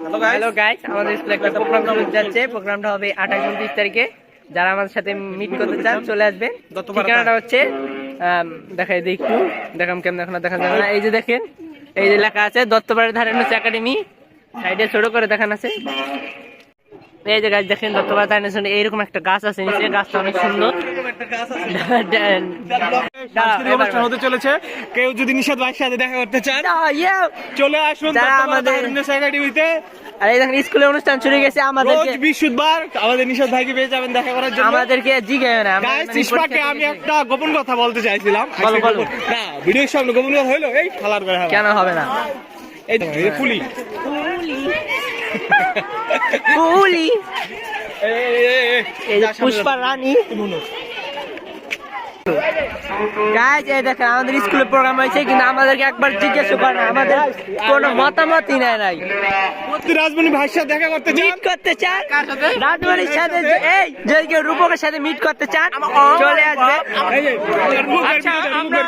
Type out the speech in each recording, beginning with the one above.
Hello guys, আমাদের স্কুলে একটা প্রোগ্রাম শুরু যাচ্ছে। প্রোগ্রামটা হবে 28-29 তারিখে। যারা আমাদের সাথে মিট করতে চান চলে আসবেন। ঠিকানাটা হচ্ছে দেখাই দিই একটু, দেখাম কেমন, এখন দেখা যাবে না। এই যে দেখেন, এই যে লেখা আছে দত্তপাড়ার ধারে নুচি একাডেমি, সাইডে ছোট করে দেখানো আছে। এই যে গাছ দেখেন, দত্তপাড়া ধারে এইরকম একটা গাছ আছে নিচে, গাছটা অনেক সুন্দর। হতে চলেছে, কেউ যদি নিষাদ ভাইয়ের সাথে দেখা করতে চান চলে আসুন আমাদের একাডেমিতে। আর এই দেখেন স্কুলে অনুষ্ঠান শুরু গেছে। আমাদেরকে বৃহস্পতিবার আমাদের নিষাদ ভাইকে পেয়ে যাবেন দেখা করার জন্য। আমাদেরকে জিজ্ঞাসা না, আমি একটা গোপন কথা বলতে চাইছিলাম। বলো। না, ভিডিওর সামনে গোপন কথা হইলো এই খালার করে কেন হবে না? এই ফুলি কুলি এই পুষ্পা রানী। গাইস, এই দেখেন আমাদের স্কুলে প্রোগ্রাম হয়েছে, কিন্তু আমাদেরকে একবার জিজ্ঞাসা করে না, আমাদের কোনো মতামতই নাই। রাজমণি ভাইয়ের সাথে দেখা করতে মিট করতে চান, রাজবাড়ির সাথে এই যদি কেউ রূপকের সাথে মিট করতে চান চলে আসবে। আচ্ছা, আমরা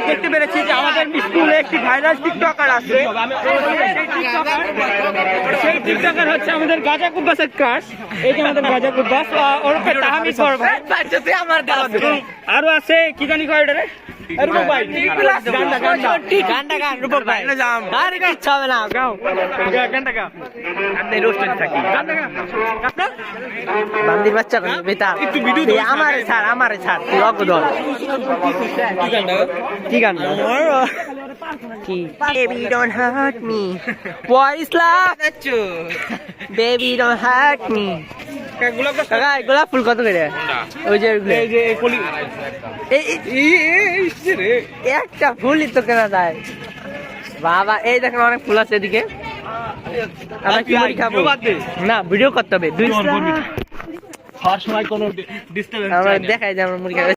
দেখতে পেরেছি যে আমাদের স্কুলে একটি ভাইরাল টিকটকার আছে। সেই টিকটকার হচ্ছে আমাদের গাজা কুব্বাসের ক্রাশ। এই যে আমাদের গাজা কুব্বাস, ওরফে তাহমিদ পরভা। আমার আরো আছে, কি জানি কয় এটা রে, বান্দির বাচ্চা বেতার আমার স্যার তুই অগদল কি গান? Baby don't hurt me, boys love baby don't hurt me. গোলাপ ফুল কত করে? ওই যে একটা ফুলই তো কেনা যায় বাবা। এই দেখেন অনেক ফুল আছে এদিকে। আমরা কি মুড়ি খাবো না, ভিডিও করতে হবে। আমরা দেখাই যে আমরা মুড়ি খাবো।